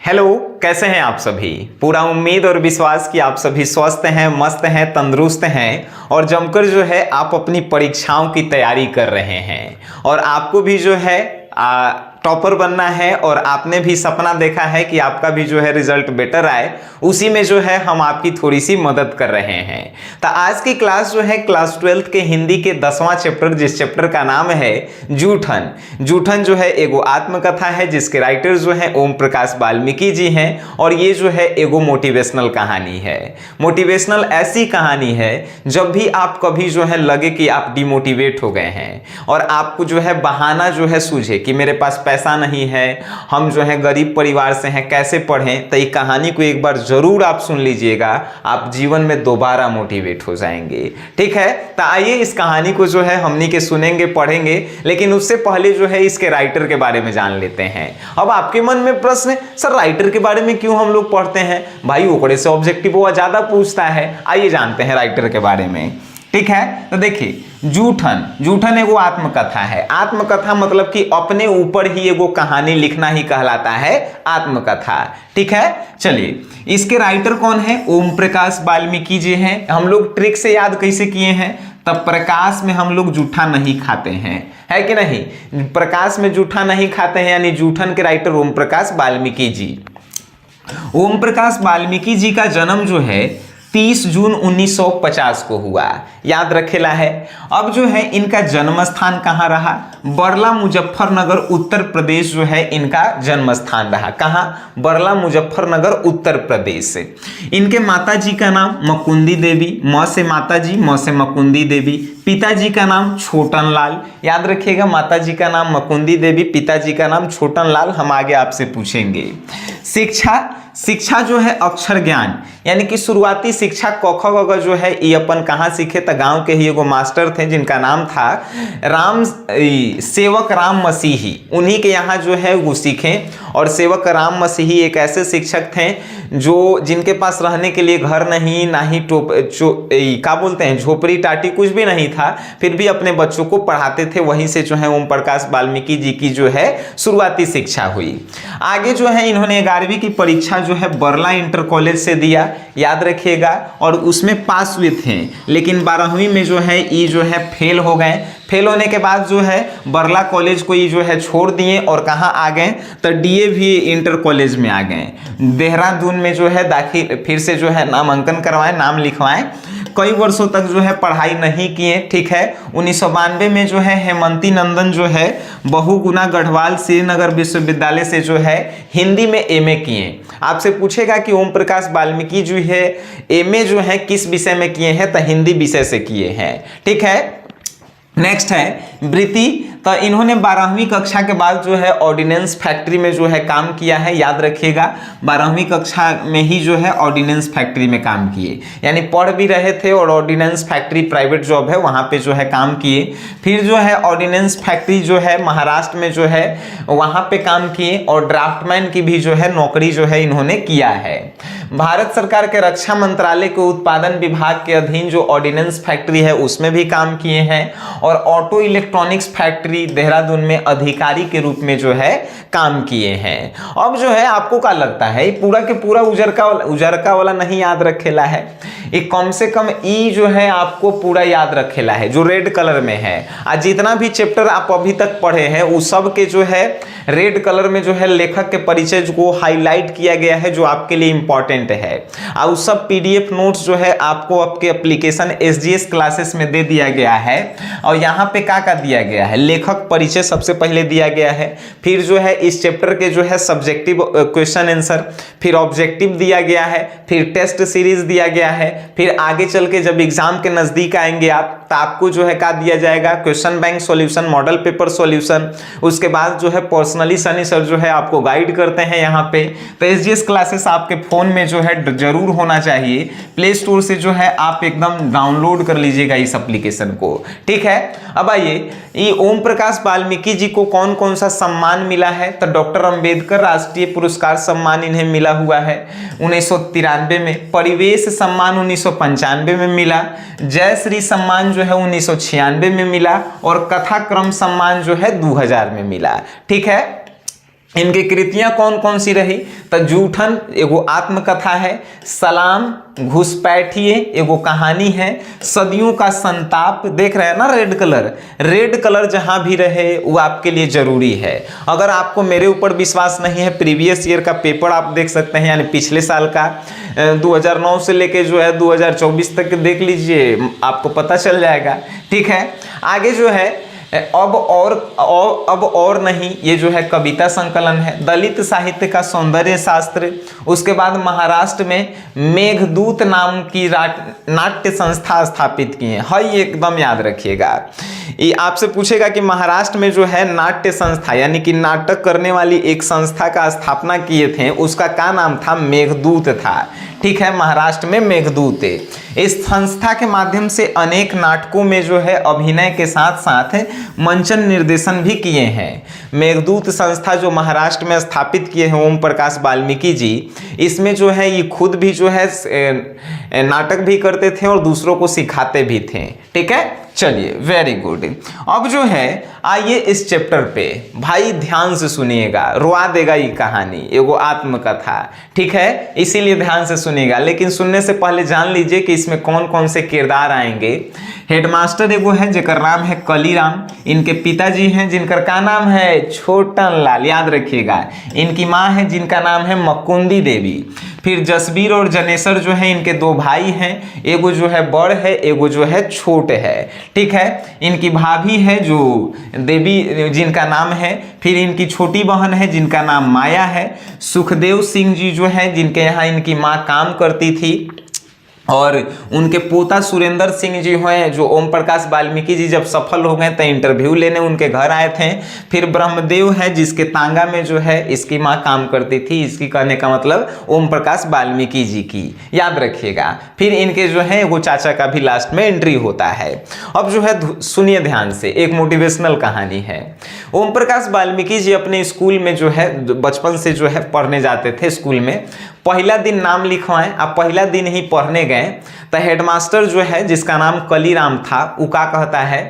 Hello, कैसे हैं आप सभी। पूरा उम्मीद और विश्वास कि आप सभी स्वस्थ हैं, मस्त हैं, तंदुरुस्त हैं और जमकर जो है आप अपनी परीक्षाओं की तैयारी कर रहे हैं। और आपको भी जो है टॉपर बनना है और आपने भी सपना देखा है कि आपका भी जो है रिजल्ट बेटर आए, उसी में जो है हम आपकी थोड़ी सी मदद कर रहे हैं। तो आज की क्लास जो है क्लास 12th के हिंदी के 10वां चैप्टर, जिस चैप्टर का नाम है जूठन। जूठन जो है एगो आत्मकथा है जिसके राइटर जो है ओम प्रकाश वाल्मीकि जी हैं और ये जो है एगो मोटिवेशनल कहानी है। मोटिवेशनल ऐसी कहानी है जब भी आप कभी जो है लगे कि आप डिमोटिवेट हो गए हैं और आपको जो है बहाना जो है सूझे कि मेरे पास पैसा नहीं है, हम जो है गरीब परिवार से हैं, कैसे पढ़ें, तो ये कहानी को एक बार जरूर आप सुन लीजिएगा, आप जीवन में दोबारा मोटिवेट हो जाएंगे। ठीक है, तो आइए इस कहानी को जो है हमनी के सुनेंगे, पढ़ेंगे, लेकिन उससे पहले जो है इसके राइटर के बारे में जान लेते हैं। अब आपके मन में प्रश्न है, सर राइटर के बारे में क्यों हम लोग पढ़ते हैं भाई, ओकरे से ऑब्जेक्टिव वो ज्यादा पूछता है। आइए जानते हैं राइटर के बारे में। ठीक है, तो देखिए जूठन एगो आत्मकथा है। आत्मकथा मतलब कि अपने ऊपर ही एगो कहानी लिखना ही कहलाता है आत्मकथा। ठीक है, चलिए इसके राइटर कौन है, ओम प्रकाश वाल्मीकि जी हैं। हम लोग ट्रिक से याद कैसे किए हैं, तब प्रकाश में हम लोग जूठा नहीं खाते हैं, है कि नहीं। प्रकाश में जूठा नहीं खाते हैं, यानी जूठन के राइटर ओम प्रकाश वाल्मीकि जी। ओम प्रकाश वाल्मीकि जी का जन्म जो है 30 जून 1950 को हुआ, याद रखेला है। अब जो है इनका जन्म स्थान कहाँ रहा, बरला मुजफ्फरनगर उत्तर प्रदेश जो है इनका जन्म स्थान रहा। कहाँ, बरला मुजफ्फरनगर उत्तर प्रदेश से। इनके माता जी का नाम मकुंदी देवी, माँ से माता जी, माँ से मकुंदी देवी। पिताजी का नाम छोटन लाल, याद रखिएगा, माता जी का नाम मकुंदी देवी, पिताजी का नाम छोटन लाल। हम आगे आपसे पूछेंगे। शिक्षा जो है अक्षर ज्ञान, यानी कि शुरुआती शिक्षा क ख ग घ जो है ये अपन कहाँ सीखे, तो गांव के ही एगो मास्टर थे जिनका नाम था सेवक राम मसीही, उन्हीं के यहाँ जो है वो सीखे। और सेवक राम मसीही एक ऐसे शिक्षक थे जो जिनके पास रहने के लिए घर नहीं, ना ही क्या बोलते हैं, झोपड़ी टाटी कुछ भी नहीं था, फिर भी अपने बच्चों को पढ़ाते थे। वहीं से जो है ओम प्रकाश वाल्मीकि जी की जो है शुरुआती शिक्षा हुई। आगे जो है इन्होंने 11वीं की परीक्षा जो है बरला इंटर कॉलेज से दिया, याद रखिएगा, और उसमें पास हुए थे। लेकिन 12वीं में जो है ये जो है फेल हो गए। फेल होने के बाद जो है बरला कॉलेज को ये जो है छोड़ दिए और कहाँ आ गए, तो DAV इंटर कॉलेज में आ गए। देहरादून में जो है दाखिल फिर से जो है नामांकन करवाएं, नाम लिखवाएं। कई वर्षों तक जो है पढ़ाई नहीं किए। ठीक है, 1992 में जो है हेमंती नंदन जो है बहुगुणा गढ़वाल श्रीनगर विश्वविद्यालय से जो है हिंदी में MA किए। आपसे पूछेगा कि ओम प्रकाश वाल्मीकि जो है MA जो है किस विषय में किए हैं, तो हिंदी विषय से किए हैं। ठीक है, नेक्स्ट है वृत्ति, तो इन्होंने 12वीं कक्षा के बाद जो है ऑर्डिनेंस फैक्ट्री में जो है काम किया है, याद रखिएगा। 12वीं कक्षा में ही जो है ऑर्डिनेंस फैक्ट्री में काम किए, यानी पढ़ भी रहे थे और ऑर्डिनेंस फैक्ट्री प्राइवेट जॉब है वहाँ पे जो है काम किए। फिर जो है ऑर्डिनेंस फैक्ट्री जो है महाराष्ट्र में जो है वहाँ पे काम किए और ड्राफ्टमैन की भी जो है नौकरी जो है इन्होंने किया है। भारत सरकार के रक्षा मंत्रालय के उत्पादन विभाग के अधीन जो ऑर्डिनेंस फैक्ट्री है उसमें भी काम किए हैं और ऑटो इलेक्ट्रॉनिक्स फैक्ट्री देहरादून में अधिकारी के रूप में जो है काम किए हैं। अब जो है आपको क्या लगता है, पूरा के पूरा उजरका वाला नहीं याद रखेला है, एक कम से कम ई जो है आपको पूरा याद रखेला है जो रेड कलर में है। आज जितना भी चैप्टर आप अभी तक पढ़े हैं उस सब के जो है रेड कलर में जो है लेखक के परिचय को हाईलाइट किया गया है जो आपके लिए इंपॉर्टेंट है। और उस सब PDF नोट्स जो है आपको आपके एप्लीकेशन SGS क्लासेस में दे दिया गया है। और यहाँ पे क्या दिया गया है, लेखक परिचय सबसे पहले दिया गया है, फिर जो है इस चैप्टर के जो है सब्जेक्टिव क्वेश्चन आंसर, फिर ऑब्जेक्टिव दिया गया है, फिर टेस्ट सीरीज दिया गया है, फिर आगे चल के जब एग्जाम के नजदीक आएंगे आप तो आपको जो है क्या दिया जाएगा, question bank solution, model paper solution. उसके बाद जो है पर्सनली सनी सर जो है आपको गाइड करते हैं यहाँ पे। तो SGS क्लासेस आपके फोन में जो है जरूर होना चाहिए, प्ले स्टोर से जो है आप एकदम डाउनलोड कर लीजिएगा इस एप्लीकेशन को। ठीक है, अब आइए ये ओम प्रकाश वाल्मीकि जी को कौन कौन सा सम्मान मिला है, तो डॉक्टर अंबेडकर राष्ट्रीय पुरस्कार सम्मान इन्हें मिला हुआ है 1993 में, परिवेश सम्मान 1995 में मिला, जयश्री सम्मान जो है 1996 में मिला और कथाक्रम सम्मान जो है 2000 में मिला। ठीक है, इनकी कृतियां कौन कौन सी रही? तो जूठन एगो आत्मकथा है, सलाम, घुसपैठिए एगो कहानी है, सदियों का संताप, देख रहे हैं ना रेड कलर जहां भी रहे वो आपके लिए जरूरी है। अगर आपको मेरे ऊपर विश्वास नहीं है, प्रीवियस ईयर का पेपर आप देख सकते हैं, यानी पिछले साल का 2009 से लेके जो है 2024 तक देख लीजिए, आपको पता चल जाएगा। ठीक है, आगे जो है अब और नहीं, ये जो है कविता संकलन है, दलित साहित्य का सौंदर्य शास्त्र। उसके बाद महाराष्ट्र में मेघदूत नाम की नाट्य संस्था स्थापित की है। ये एकदम याद रखिएगा, ये आपसे पूछेगा कि महाराष्ट्र में जो है नाट्य संस्था यानी कि नाटक करने वाली एक संस्था का स्थापना किए थे, उसका क्या नाम था? मेघदूत था। ठीक है, महाराष्ट्र में मेघदूत है। इस संस्था के माध्यम से अनेक नाटकों में जो है अभिनय के साथ साथ मंचन निर्देशन भी किए हैं। मेघदूत संस्था जो महाराष्ट्र में स्थापित किए हैं ओम प्रकाश वाल्मीकि जी, इसमें जो है ये खुद भी जो है नाटक भी करते थे और दूसरों को सिखाते भी थे। ठीक है, चलिए वेरी गुड। अब जो है आइए इस चैप्टर पे भाई ध्यान से सुनिएगा, रुआ देगा ये कहानी, एगो आत्मकथा। ठीक है, इसीलिए ध्यान से सुनिएगा, लेकिन सुनने से पहले जान लीजिए कि इसमें कौन कौन से किरदार आएंगे। हेडमास्टर एगो है जिनका नाम है कलीराम, इनके पिताजी हैं जिनका का नाम है छोटन लाल, याद रखिएगा। इनकी माँ है जिनका नाम है मकुंदी देवी। फिर जसबीर और जनेसर जो है इनके दो भाई हैं, एगो जो है बड़ है, एगो जो है छोट है। ठीक है, इनकी भाभी है जो देवी जिनका नाम है, फिर इनकी छोटी बहन है जिनका नाम माया है, सुखदेव सिंह जी जो है जिनके यहाँ इनकी माँ काम करती थी, और उनके पोता सुरेंद्र सिंह जी हैं जो ओम प्रकाश वाल्मीकि जी जब सफल हो गए तो इंटरव्यू लेने उनके घर आए थे। फिर ब्रह्मदेव है जिसके तांगा में जो है इसकी माँ काम करती थी, इसकी कहने का मतलब ओम प्रकाश वाल्मीकि जी की, याद रखिएगा। फिर इनके जो है वो चाचा का भी लास्ट में एंट्री होता है। अब जो है सुनिए ध्यान से, एक मोटिवेशनल कहानी है। ओम प्रकाश वाल्मीकि जी अपने स्कूल में जो है बचपन से जो है पढ़ने जाते थे स्कूल में, पहला दिन नाम लिखवाएं, आप पहला दिन ही पढ़ने गए तो हेडमास्टर जो है जिसका नाम कलीराम था वो क्या कहता है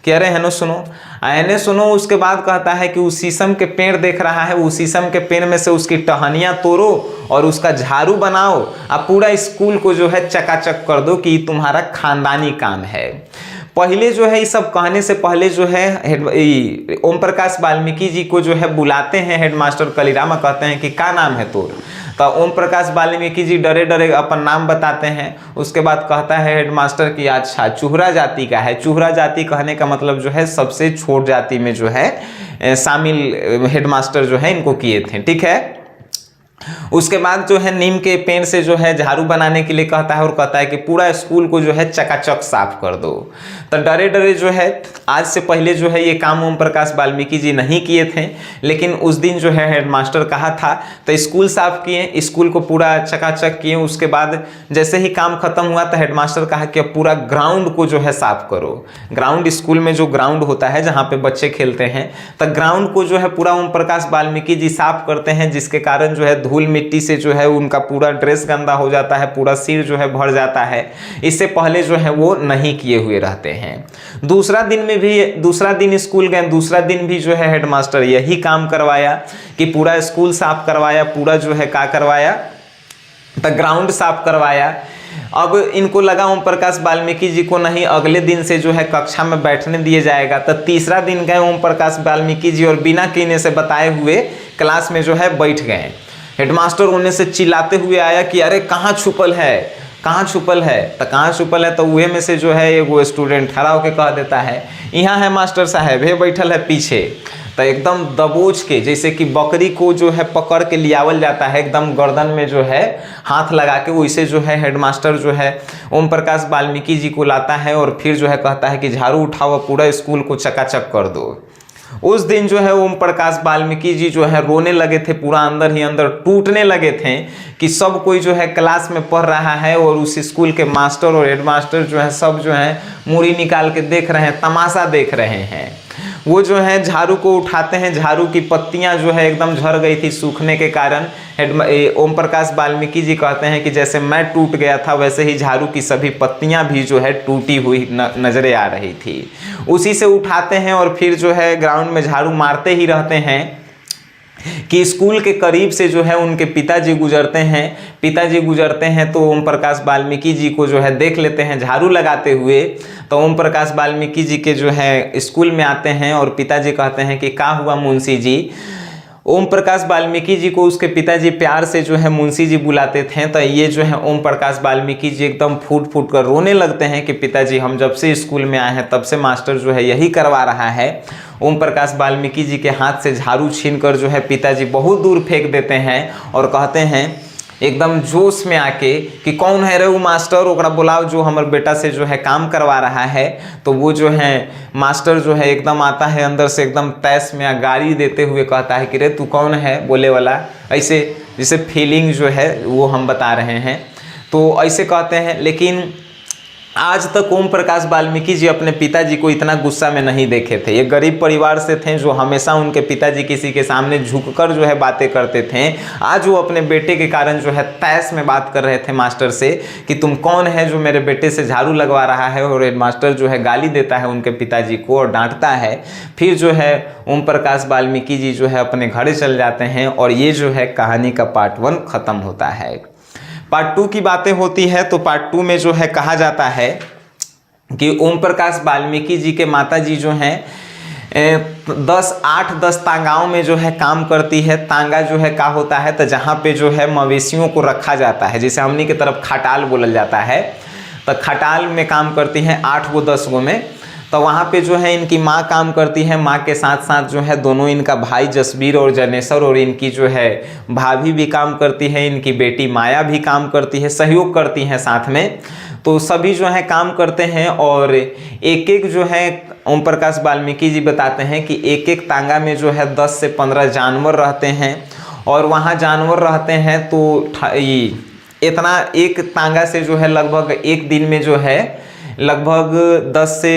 कि अरे है ना सुनो। उसके बाद कहता है कि उस शीशम के पेड़ देख रहा है, उस शीशम के पेड़ में से उसकी टहनियाँ तोड़ो और उसका झाड़ू बनाओ, आप पूरा स्कूल को जो है चकाचक कर दो कि तुम्हारा खानदानी काम है। पहले जो है ये सब कहने से पहले जो है ओम प्रकाश वाल्मीकि जी को जो है बुलाते हैं हेडमास्टर कलीराम, कहते हैं कि क्या नाम है तोर? तो ओम प्रकाश वाल्मीकि जी डरे डरे अपन नाम बताते हैं। उसके बाद कहता है हेडमास्टर कि अच्छा चूहरा जाति का है। चूहरा जाति कहने का मतलब जो है सबसे छोट जाति में जो है शामिल हेडमास्टर जो है इनको किए थे। ठीक है, उसके बाद जो है नीम के पेड़ से जो है झाड़ू बनाने के लिए कहता है और कहता है कि पूरा स्कूल को जो है चकाचक साफ कर दो। तो डरे डरे जो है आज से पहले जो है ये काम ओम प्रकाश वाल्मीकि जी नहीं किए थे, लेकिन उस दिन जो है हेडमास्टर कहा था तो स्कूल साफ किए, स्कूल को पूरा चकाचक किए। उसके बाद जैसे ही काम खत्म हुआ तो हेडमास्टर कहा कि अब पूरा ग्राउंड को जो है साफ करो। ग्राउंड, स्कूल में जो ग्राउंड होता है जहाँ पे बच्चे खेलते हैं, तो ग्राउंड को जो है पूरा ओम प्रकाश वाल्मीकि जी साफ करते हैं, जिसके कारण जो है धूल मिट्टी से जो है उनका पूरा ड्रेस गंदा हो जाता है, पूरा सिर जो है भर जाता है। इससे पहले जो है वो नहीं किए हुए रहते हैं। दूसरा दिन स्कूल गए, दूसरा दिन भी जो है हेडमास्टर यही काम करवाया कि पूरा स्कूल साफ करवाया, पूरा जो है क्या करवाया तो ग्राउंड साफ करवाया। अब इनको लगा ओम प्रकाश वाल्मीकि जी को नहीं अगले दिन से जो है कक्षा में बैठने दिया जाएगा, तो तीसरा दिन गए ओम प्रकाश वाल्मीकि जी और बिना कहने से बताए हुए क्लास में जो है बैठ गए। हेडमास्टर उन्हें से चिल्लाते हुए आया कि अरे कहाँ छुपल है, कहाँ छुपल है? तो कहाँ छुपल है? तो वह में से जो है वो स्टूडेंट खड़ा होकर कह देता है यहाँ है मास्टर साहब, ये बैठल है पीछे। तो एकदम दबोच के, जैसे कि बकरी को जो है पकड़ के लियावल जाता है, एकदम गर्दन में जो है हाथ लगा के, वैसे जो है हेडमास्टर जो है ओम प्रकाश वाल्मीकि जी को लाता है और फिर जो है कहता है कि झाड़ू उठाओ, पूरा स्कूल को चकाचक कर दो। उस दिन जो है ओम प्रकाश वाल्मीकि जी जो है रोने लगे थे, पूरा अंदर ही अंदर टूटने लगे थे कि सब कोई जो है क्लास में पढ़ रहा है और उस स्कूल के मास्टर और हेडमास्टर जो है सब जो है मुड़ी निकाल के देख रहे हैं, तमाशा देख रहे हैं। वो जो है झाड़ू को उठाते हैं, झाड़ू की पत्तियां जो है एकदम झड़ गई थी सूखने के कारण। ओम प्रकाश वाल्मीकि जी कहते हैं कि जैसे मैं टूट गया था वैसे ही झाड़ू की सभी पत्तियां भी जो है टूटी हुई नजरें आ रही थी। उसी से उठाते हैं और फिर जो है ग्राउंड में झाड़ू मारते ही रहते हैं। कि स्कूल के करीब से जो है उनके पिताजी गुजरते हैं तो ओम प्रकाश वाल्मीकि जी को जो है देख लेते हैं झाड़ू लगाते हुए। तो ओम प्रकाश वाल्मीकि जी के जो है स्कूल में आते हैं और पिताजी कहते हैं कि क्या हुआ मुंशी जी। ओम प्रकाश वाल्मीकि जी को उसके पिताजी प्यार से जो है मुंशी जी बुलाते थे। तो ये जो है ओम प्रकाश वाल्मीकि जी एकदम फूट फूट कर रोने लगते हैं कि पिताजी हम जब से स्कूल में आए हैं तब से मास्टर जो है यही करवा रहा है। ओम प्रकाश वाल्मीकि जी के हाथ से झाड़ू छीनकर जो है पिताजी बहुत दूर फेंक देते हैं और कहते हैं एकदम जोश में आके कि कौन है रे वो मास्टर, ओकरा बुलाओ जो हमारे बेटा से जो है काम करवा रहा है। तो वो जो है मास्टर जो है एकदम आता है अंदर से एकदम तैस में गाली देते हुए कहता है कि रे तू कौन है बोले वाला, ऐसे जैसे फीलिंग जो है वो हम बता रहे हैं। तो ऐसे कहते हैं। लेकिन आज तक ओम प्रकाश वाल्मीकि जी अपने पिताजी को इतना गुस्सा में नहीं देखे थे। ये गरीब परिवार से थे जो हमेशा उनके पिताजी किसी के सामने झुककर जो है बातें करते थे। आज वो अपने बेटे के कारण जो है तैस में बात कर रहे थे मास्टर से कि तुम कौन है जो मेरे बेटे से झाड़ू लगवा रहा है। और मास्टर जो है गाली देता है उनके पिताजी को और डांटता है। फिर जो है ओम प्रकाश वाल्मीकि जी जो है अपने घर चल जाते हैं और ये जो है कहानी का पार्ट 1 खत्म होता है। पार्ट 2 की बातें होती है तो पार्ट 2 में जो है कहा जाता है कि ओम प्रकाश वाल्मीकि जी के माता जी जो हैं 8-10 तांगाओं में जो है काम करती है। तांगा जो है क्या होता है तो जहाँ पे जो है मवेशियों को रखा जाता है, जिसे हमनी की तरफ खटाल बोला जाता है। तो खटाल में काम करती हैं 8-10 में। तो वहाँ पे जो है इनकी माँ काम करती है। माँ के साथ साथ जो है दोनों इनका भाई जसबीर और जनेश्वर और इनकी जो है भाभी भी काम करती है। इनकी बेटी माया भी काम करती है, सहयोग करती हैं साथ में। तो सभी जो है काम करते हैं और एक एक जो है ओम प्रकाश वाल्मीकि जी बताते हैं कि एक एक तांगा में जो है 10 से 15 जानवर रहते हैं। और वहाँ जानवर रहते हैं तो इतना एक तांगा से जो है लगभग एक दिन में जो है लगभग 10 से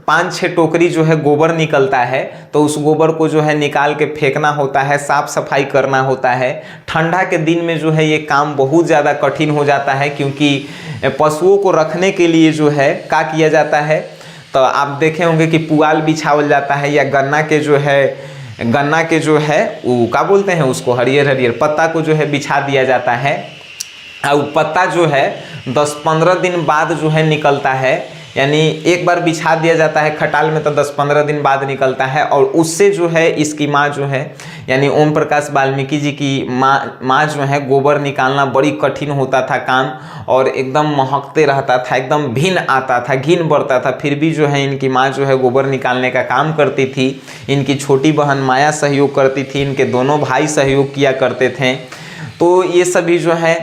5-6 टोकरी जो है गोबर निकलता है। तो उस गोबर को जो है निकाल के फेंकना होता है, साफ सफाई करना होता है। ठंडा के दिन में जो है ये काम बहुत ज़्यादा कठिन हो जाता है क्योंकि पशुओं को रखने के लिए जो है क्या किया जाता है तो आप देखे होंगे कि पुआल बिछावल जाता है या गन्ना के जो है वो क्या बोलते हैं उसको, हरियर पत्ता को जो है बिछा दिया जाता है। और पत्ता जो है 10-15 दिन बाद जो है निकलता है, यानी एक बार बिछा दिया जाता है खटाल में तो 10-15 दिन बाद निकलता है। और उससे जो है इसकी माँ जो है यानी ओम प्रकाश वाल्मीकि जी की माँ जो है गोबर निकालना बड़ी कठिन होता था काम और एकदम महकते रहता था, एकदम घिन आता था, घिन बढ़ता था। फिर भी जो है इनकी माँ जो है गोबर निकालने का काम करती थी। इनकी छोटी बहन माया सहयोग करती थी, इनके दोनों भाई सहयोग किया करते थे। तो ये सभी जो है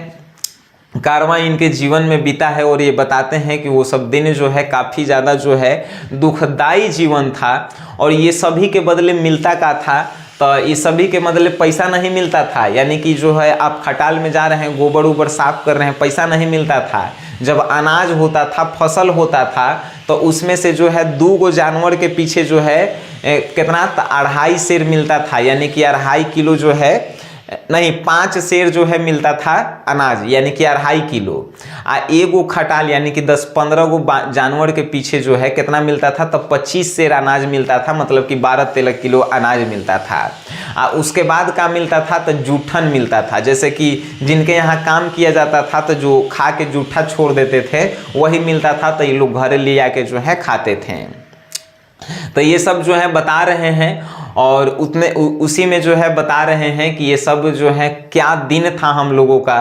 कारवां इनके जीवन में बीता है और ये बताते हैं कि वो सब दिन जो है काफ़ी ज़्यादा जो है दुखदाई जीवन था। और ये सभी के बदले मिलता का था तो ये सभी के बदले पैसा नहीं मिलता था, यानी कि जो है आप खटाल में जा रहे हैं गोबर उबर साफ कर रहे हैं, पैसा नहीं मिलता था। जब अनाज होता था, फसल होता था तो उसमें से जो है 2 जानवर के पीछे जो है कितना 2.5 सेर मिलता था, यानी कि 2.5 किलो जो है नहीं 5 सेर जो है मिलता था अनाज, यानी कि 2.5 किलो। एगो खटाल यानी कि 10-15 गो जानवर के पीछे जो है कितना मिलता था तो 25 सेर अनाज मिलता था, मतलब कि 12-13 किलो अनाज मिलता था। उसके बाद क्या मिलता था तो जूठन मिलता था, जैसे कि जिनके यहाँ काम किया जाता था तो जो खा के जूठा छोड़ देते थे वही मिलता था, तो ये लोग घर ले आके जो है खाते थे। तो ये सब जो है बता रहे हैं और उसी में जो है बता रहे हैं कि ये सब जो है क्या दिन था हम लोगों का,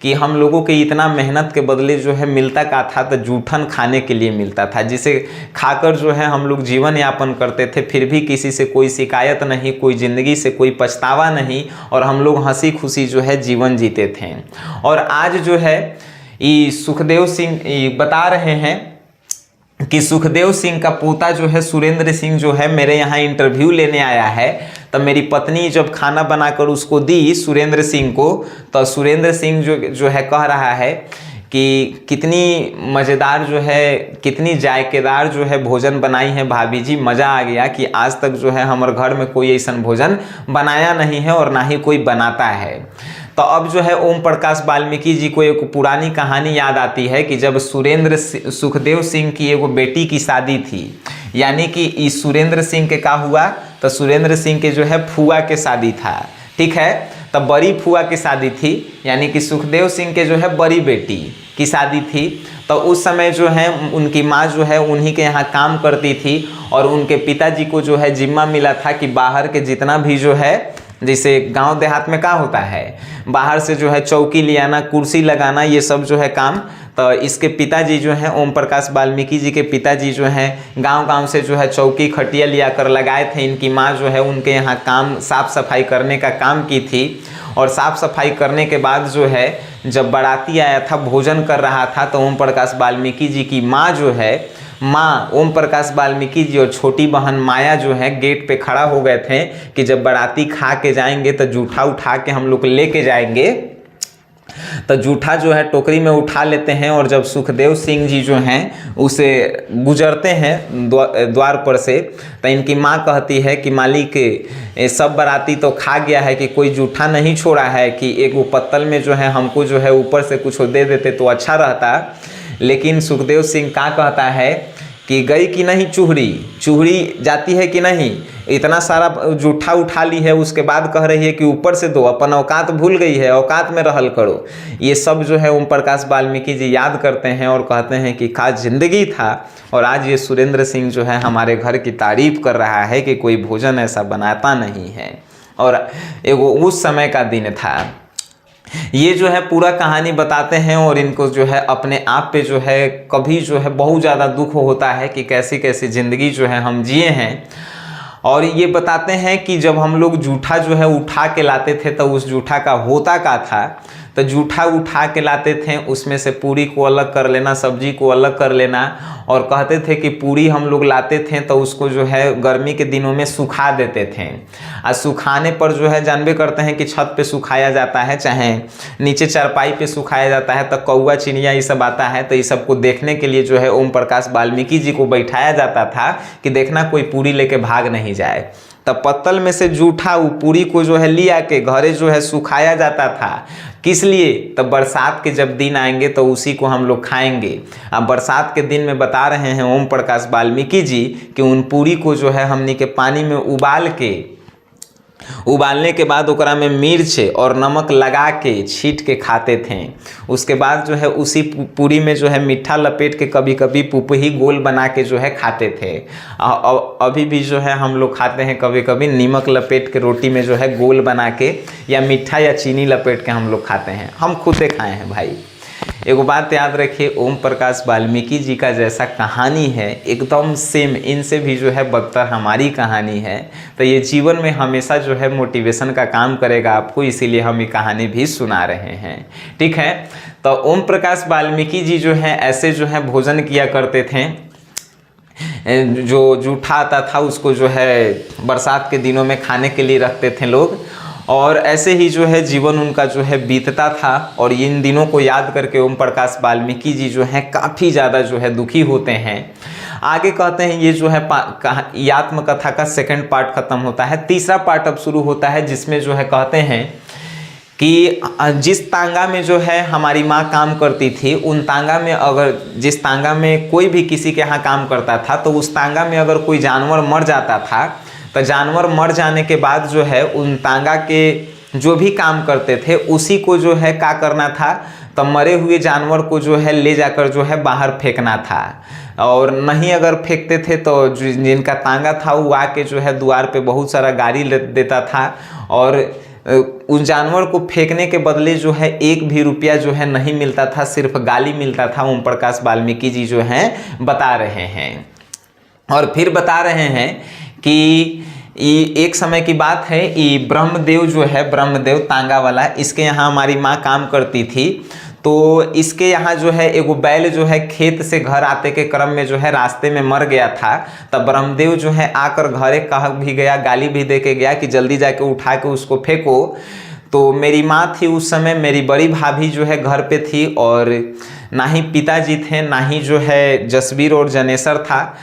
कि हम लोगों के इतना मेहनत के बदले जो है मिलता का था तो जूठन खाने के लिए मिलता था, जिसे खाकर जो है हम लोग जीवन यापन करते थे। फिर भी किसी से कोई शिकायत नहीं, कोई ज़िंदगी से कोई पछतावा नहीं और हम लोग हंसी खुशी जो है जीवन जीते थे। और आज जो है ये सुखदेव सिंह बता रहे हैं कि सुखदेव सिंह का पोता जो है सुरेंद्र सिंह जो है मेरे यहाँ इंटरव्यू लेने आया है। तो मेरी पत्नी जब खाना बनाकर उसको दी सुरेंद्र सिंह को, तो सुरेंद्र सिंह जो है कह रहा है कि कितनी मज़ेदार जो है, कितनी जायकेदार जो है भोजन बनाई है भाभी जी, मज़ा आ गया कि आज तक जो है हमारे घर में कोई ऐसा भोजन बनाया नहीं है और ना ही कोई बनाता है। तो अब जो है ओम प्रकाश वाल्मीकि जी को एक पुरानी कहानी याद आती है कि जब सुखदेव सिंह की एगो बेटी की शादी थी, यानी कि इस सुरेंद्र सिंह के क्या हुआ तो सुरेंद्र सिंह के जो है फुआ के शादी था, ठीक है। तब बड़ी फुआ की शादी थी, यानी कि सुखदेव सिंह के जो है बड़ी बेटी की शादी थी। तो उस समय जो है उनकी माँ जो है उन्हीं के यहाँ काम करती थी और उनके पिताजी को जो है जिम्मा मिला था कि बाहर के जितना भी जो है, जैसे गांव देहात में क्या होता है, बाहर से जो है चौकी ले आना, कुर्सी लगाना, ये सब जो है काम, तो इसके पिताजी जो हैं ओम प्रकाश वाल्मीकि जी के पिताजी जो हैं गांव-गांव से जो है चौकी खटिया लिया कर लगाए थे। इनकी माँ जो है उनके यहाँ काम साफ़ सफाई करने का काम की थी और साफ़ सफाई करने के बाद जो है जब बाराती आया था, भोजन कर रहा था, तो ओम प्रकाश वाल्मीकि जी की माँ जो है, माँ ओम प्रकाश वाल्मीकि जी और छोटी बहन माया जो है गेट पे खड़ा हो गए थे कि जब बाराती खा के जाएंगे तो जूठा उठा के हम लोग लेके जाएंगे। तो जूठा जो है टोकरी में उठा लेते हैं और जब सुखदेव सिंह जी जो हैं उसे गुजरते हैं द्वार पर से, तो इनकी माँ कहती है कि मालिक सब बाराती तो खा गया है कि कोई जूठा नहीं छोड़ा है, कि एक वो पत्तल में जो है हमको जो है ऊपर से कुछ दे देते तो अच्छा रहता। लेकिन सुखदेव सिंह क्या कहता है कि गई कि नहीं चूहड़ी जाती है कि नहीं, इतना सारा जूठा उठा ली है, उसके बाद कह रही है कि ऊपर से दो, अपन औकात भूल गई है, औकात में रहल करो। ये सब जो है ओम प्रकाश वाल्मीकि जी याद करते हैं और कहते हैं कि क्या जिंदगी था, और आज ये सुरेंद्र सिंह जो है हमारे घर की तारीफ कर रहा है कि कोई भोजन ऐसा बनाता नहीं है। और एगो उस समय का दिन था। ये जो है पूरा कहानी बताते हैं और इनको जो है अपने आप पे जो है कभी जो है बहुत ज़्यादा दुख होता है कि कैसी कैसी ज़िंदगी जो है हम जिए हैं। और ये बताते हैं कि जब हम लोग जूठा जो है उठा के लाते थे तो उस जूठा का होता का था, तो जूठा उठा के लाते थे, उसमें से पूरी को अलग कर लेना, सब्जी को अलग कर लेना, और कहते थे कि पूरी हम लोग लाते थे तो उसको जो है गर्मी के दिनों में सुखा देते थे। और सुखाने पर जो है जानबे करते हैं कि छत पे सुखाया जाता है, चाहे नीचे चारपाई पे सुखाया जाता है, तो कौवा चिड़िया ये सब आता है, तो ये सब को देखने के लिए जो है ओम प्रकाश वाल्मीकि जी को बैठाया जाता था कि देखना कोई पूरी लेके भाग नहीं जाए। तब पत्तल में से जूठा पूरी को जो है लिया के घरे जो है सुखाया जाता था। किस लिए? तब बरसात के जब दिन आएंगे तो उसी को हम लोग खाएंगे। अब बरसात के दिन में बता रहे हैं ओम प्रकाश वाल्मीकि जी कि उन पूरी को जो है हमनी के पानी में उबालने के बाद ओकरा में मिर्च और नमक लगा के छीट के खाते थे। उसके बाद जो है उसी पूरी में जो है मीठा लपेट के कभी कभी पुपही गोल बना के जो है खाते थे। अभी भी जो है हम लोग खाते हैं कभी कभी नीमक लपेट के रोटी में जो है गोल बना के, या मीठा या चीनी लपेट के हम लोग खाते हैं। हम खुद खाए हैं भाई। एगो बात याद रखिए, ओम प्रकाश वाल्मीकि जी का जैसा कहानी है एकदम सेम इनसे भी जो है बदतर हमारी कहानी है। तो ये जीवन में हमेशा जो है मोटिवेशन का काम करेगा आपको, इसीलिए हम ये कहानी भी सुना रहे हैं, ठीक है। तो ओम प्रकाश वाल्मीकि जी जो है ऐसे जो है भोजन किया करते थे। जो जूठा आता था उसको जो है बरसात के दिनों में खाने के लिए रखते थे लोग, और ऐसे ही जो है जीवन उनका जो है बीतता था। और इन दिनों को याद करके ओम प्रकाश वाल्मीकि जी जो है काफ़ी ज़्यादा जो है दुखी होते हैं। आगे कहते हैं ये जो है आत्मकथा का सेकंड पार्ट खत्म होता है, तीसरा पार्ट अब शुरू होता है, जिसमें जो है कहते हैं कि जिस तांगा में जो है हमारी माँ काम करती थी, उन तांगा में अगर जिस तांगा में कोई भी किसी के यहाँ काम करता था, तो उस तांगा में अगर कोई जानवर मर जाता था, तो जानवर मर जाने के बाद जो है उन तांगा के जो भी काम करते थे उसी को जो है क्या करना था, तो मरे हुए जानवर को जो है ले जाकर जो है बाहर फेंकना था। और नहीं अगर फेंकते थे तो जिनका तांगा था वो आके जो है द्वार पे बहुत सारा गाली देता था, और उन जानवर को फेंकने के बदले जो है 1 भी रुपया जो है नहीं मिलता था, सिर्फ गाली मिलता था। ओम प्रकाश वाल्मीकि जी जो हैं बता रहे हैं। और फिर बता रहे हैं कि एक समय की बात है, ये ब्रह्मदेव जो है, ब्रह्मदेव तांगा वाला, इसके यहाँ हमारी माँ काम करती थी। तो इसके यहाँ जो है एगो बैल जो है खेत से घर आते के क्रम में जो है रास्ते में मर गया था। तब ब्रह्मदेव जो है आकर घरे कह भी गया, गाली भी दे के गया कि जल्दी जाके उठा के उसको फेंको। तो मेरी माँ थी उस समय, मेरी बड़ी भाभी जो है घर पे थी, और ना ही पिताजी थे, ना ही जो है जसबीर और जनेसर था।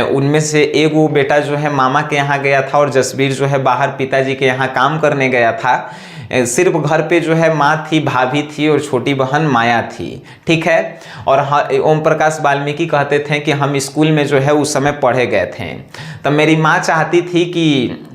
उनमें से एक वो बेटा जो है मामा के यहाँ गया था और जसबीर जो है बाहर पिताजी के यहाँ काम करने गया था। सिर्फ घर पे जो है माँ थी, भाभी थी और छोटी बहन माया थी, ठीक है। और ओम प्रकाश वाल्मीकि कहते थे कि हम स्कूल में जो है उस समय पढ़े गए थे। तब मेरी माँ चाहती थी कि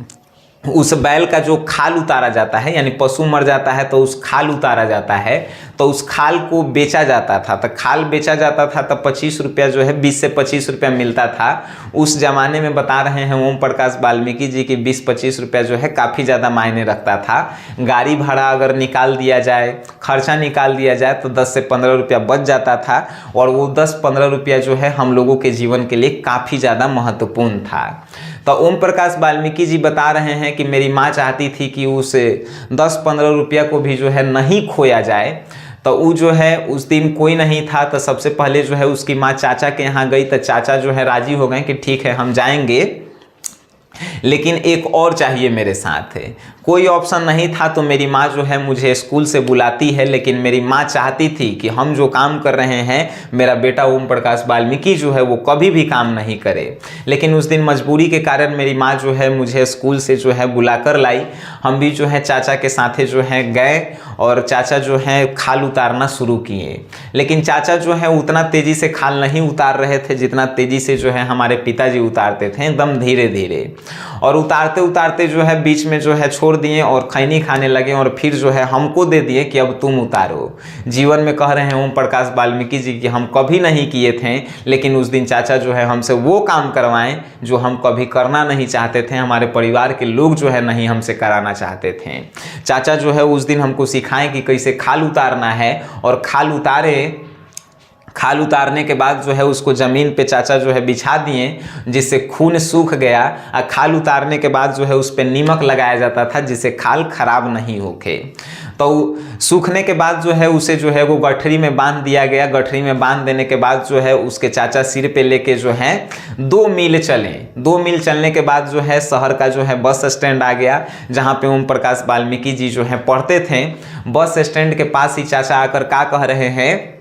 उस बैल का जो खाल उतारा जाता है, यानी पशु मर जाता है तो उस खाल उतारा जाता है, तो उस खाल को बेचा जाता था। तो खाल बेचा जाता था तब 25 रुपया जो है 20 से 25 रुपया मिलता था उस जमाने में। बता रहे हैं ओम प्रकाश वाल्मीकि जी की 20-25 रुपया जो है काफ़ी ज़्यादा मायने रखता था। गाड़ी भाड़ा अगर निकाल दिया जाए, खर्चा निकाल दिया जाए तो 10 से 15 रुपया बच जाता था, और वो 10-15 रुपया जो है हम लोगों के जीवन के लिए काफ़ी ज़्यादा महत्वपूर्ण था। तो ओम प्रकाश वाल्मीकि जी बता रहे हैं कि मेरी माँ चाहती थी कि उस 10-15 रुपया को भी जो है नहीं खोया जाए। तो वो जो है उस दिन कोई नहीं था, तो सबसे पहले जो है उसकी माँ चाचा के यहाँ गई। तो चाचा जो है राजी हो गए कि ठीक है हम जाएंगे, लेकिन एक और चाहिए मेरे साथ है। कोई ऑप्शन नहीं था, तो मेरी माँ जो है मुझे स्कूल से बुलाती है, लेकिन मेरी माँ चाहती थी कि हम जो काम कर रहे हैं, मेरा बेटा ओम प्रकाश वाल्मीकि जो है वो कभी भी काम नहीं करे। लेकिन उस दिन मजबूरी के कारण मेरी माँ जो है मुझे स्कूल से जो है बुला कर लाई। हम भी जो है चाचा के साथ जो है गए, और चाचा जो है खाल उतारना शुरू किए। लेकिन चाचा जो है उतना तेज़ी से खाल नहीं उतार रहे थे जितना तेज़ी से जो है हमारे पिताजी उतारते थे, एकदम धीरे धीरे। और उतारते उतारते जो है बीच में जो है छोड़ दिए और खैनी खाने लगे, और फिर जो है हमको दे दिए कि अब तुम उतारो। जीवन में कह रहे हैं ओम प्रकाश वाल्मीकि जी कि हम कभी नहीं किए थे, लेकिन उस दिन चाचा जो है हमसे वो काम करवाएं जो हम कभी करना नहीं चाहते थे, हमारे परिवार के लोग जो है नहीं हमसे कराना चाहते थे। चाचा जो है उस दिन हमको सिखाएं कि कैसे खाल उतारना है, और खाल उतारने के बाद जो है उसको ज़मीन पे चाचा जो है बिछा दिए, जिससे खून सूख गया। और खाल उतारने के बाद जो है उस पर नीमक लगाया जाता था जिससे खाल खराब नहीं होके। तो सूखने के बाद जो है उसे जो है वो गठरी में बांध दिया गया। गठरी में बांध देने के बाद जो है उसके चाचा सिर पे लेके जो है 2 मील चले। 2 मील चलने के बाद जो है शहर का जो है बस स्टैंड आ गया, जहाँ पे ओम प्रकाश वाल्मीकि जी जो है पढ़ते थे। बस स्टैंड के पास ही चाचा आकर क्या कह रहे हैं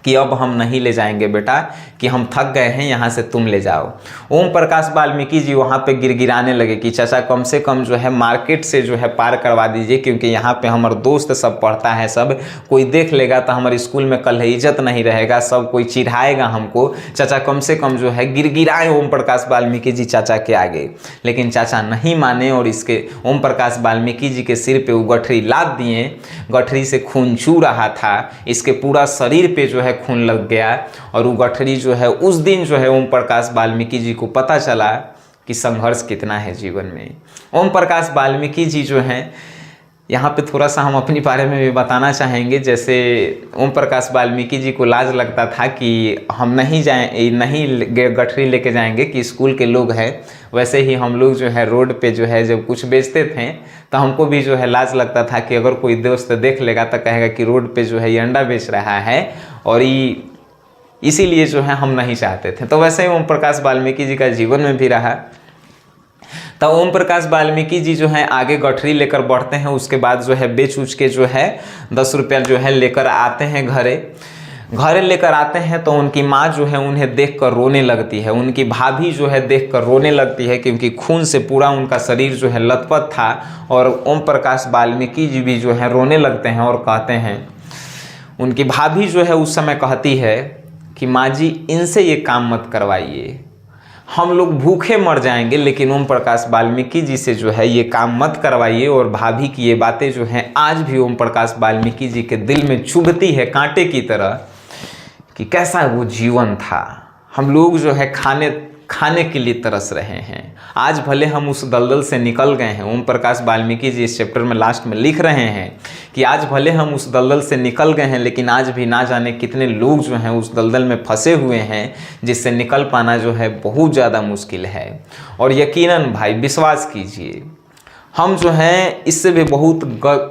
कि अब हम नहीं ले जाएंगे बेटा, कि हम थक गए हैं, यहाँ से तुम ले जाओ। ओम प्रकाश वाल्मीकि जी वहाँ पे गिड़गिड़ाने लगे कि चाचा कम से कम जो है मार्केट से जो है पार करवा दीजिए, क्योंकि यहाँ पे हमारे दोस्त सब पढ़ता है, सब कोई देख लेगा तो हमारे स्कूल में कल इज्जत नहीं रहेगा, सब कोई चिढ़ाएगा हमको। चाचा कम से कम जो है गिड़गिड़ाए ओम प्रकाश वाल्मीकि जी चाचा के आगे। लेकिन चाचा नहीं माने, और इसके ओम प्रकाश वाल्मीकि जी के सिर पे वो गठरी लाद दिए। गठरी से खून चू रहा था, इसके पूरा शरीर पे जो है खून लग गया। और वो गठरी जो है उस दिन जो है ओम प्रकाश वाल्मीकि जी को पता चला कि संघर्ष कितना है जीवन में। ओम प्रकाश वाल्मीकि जी जो हैं, यहाँ पे थोड़ा सा हम अपने बारे में भी बताना चाहेंगे। जैसे ओम प्रकाश वाल्मीकि जी को लाज लगता था कि हम नहीं गठरी लेके जाएंगे कि स्कूल के लोग हैं। वैसे ही हम लोग जो है रोड पे जो है जब कुछ बेचते थे तो हमको भी जो है लाज लगता था कि अगर कोई दोस्त देख लेगा तो कहेगा कि रोड पे जो है ये अंडा बेच रहा है, और इसीलिए जो है हम नहीं चाहते थे। तो वैसे ही ओम प्रकाश वाल्मीकि जी का जीवन में भी रहा। तो ओम प्रकाश वाल्मीकि जी जो है आगे गठरी लेकर बढ़ते हैं। उसके बाद जो है बेच उच के जो है 10 रुपया जो है लेकर आते हैं घरे लेकर आते हैं। तो उनकी माँ जो है उन्हें देखकर रोने लगती है, उनकी भाभी जो है देखकर रोने लगती है, क्योंकि खून से पूरा उनका शरीर जो है लथपथ था। और ओम प्रकाश वाल्मीकि जी भी जो है रोने लगते हैं और कहते हैं, उनकी भाभी जो है उस समय कहती है कि माँ जी इनसे ये काम मत करवाइए, हम लोग भूखे मर जाएंगे, लेकिन ओम प्रकाश वाल्मीकि जी से जो है ये काम मत करवाइए। और भाभी की ये बातें जो हैं आज भी ओम प्रकाश वाल्मीकि जी के दिल में चुभती है कांटे की तरह, कि कैसा वो जीवन था। हम लोग जो है खाने के लिए तरस रहे हैं। आज भले हम उस दलदल से निकल गए हैं। ओम प्रकाश वाल्मीकि जी इस चैप्टर में लास्ट में लिख रहे हैं कि आज भले हम उस दलदल से निकल गए हैं, लेकिन आज भी ना जाने कितने लोग जो हैं उस दलदल में फंसे हुए हैं, जिससे निकल पाना जो है बहुत ज़्यादा मुश्किल है। और यकीनन भाई विश्वास कीजिए, हम जो हैं इससे भी बहुत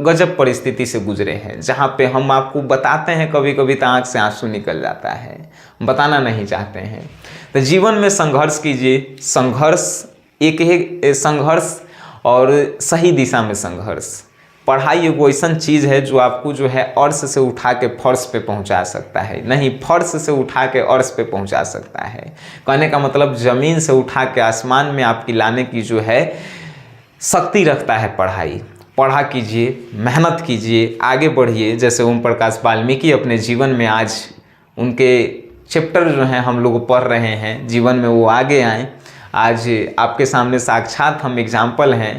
गजब परिस्थिति से गुजरे हैं, जहाँ पे हम आपको बताते हैं कभी कभी तो आँख से आंसू निकल जाता है, बताना नहीं चाहते हैं। तो जीवन में संघर्ष कीजिए, संघर्ष और सही दिशा में संघर्ष, पढ़ाई एक ऐसा चीज़ है जो आपको जो है अर्श से उठा के फर्श पे पहुंचा सकता है, नहीं फर्श से उठा के अर्श पे पहुंचा सकता है। कहने का मतलब ज़मीन से उठा के आसमान में आपकी लाने की जो है शक्ति रखता है पढ़ाई। पढ़ा कीजिए, मेहनत कीजिए, आगे बढ़िए। जैसे ओम प्रकाश वाल्मीकि अपने जीवन में आज उनके चैप्टर जो हैं हम लोग पढ़ रहे हैं, जीवन में वो आगे आए। आज आपके सामने साक्षात हम एग्जाम्पल हैं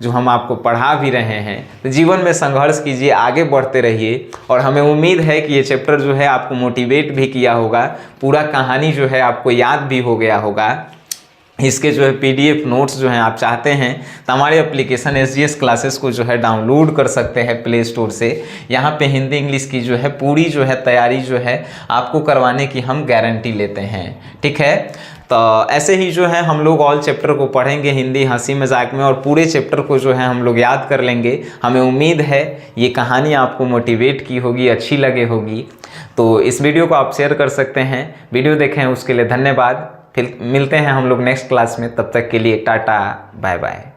जो हम आपको पढ़ा भी रहे हैं। तो जीवन में संघर्ष कीजिए, आगे बढ़ते रहिए और हमें उम्मीद है कि ये चैप्टर जो है आपको मोटिवेट भी किया होगा, पूरा कहानी जो है आपको याद भी हो गया होगा। इसके जो है PDF नोट्स जो हैं आप चाहते हैं तो हमारे एप्लीकेशन SGS क्लासेस को जो है डाउनलोड कर सकते हैं प्ले स्टोर से। यहाँ पे हिंदी इंग्लिश की जो है पूरी जो है तैयारी जो है आपको करवाने की हम गारंटी लेते हैं, ठीक है। तो ऐसे ही जो है हम लोग ऑल चैप्टर को पढ़ेंगे हिंदी हंसी मजाक में और पूरे चैप्टर को जो है हम लोग याद कर लेंगे। हमें उम्मीद है ये कहानी आपको मोटिवेट की होगी, अच्छी लगे होगी। तो इस वीडियो को आप शेयर कर सकते हैं। वीडियो देखें उसके लिए धन्यवाद। फिर मिलते हैं हम लोग नेक्स्ट क्लास में, तब तक के लिए टाटा बाय बाय।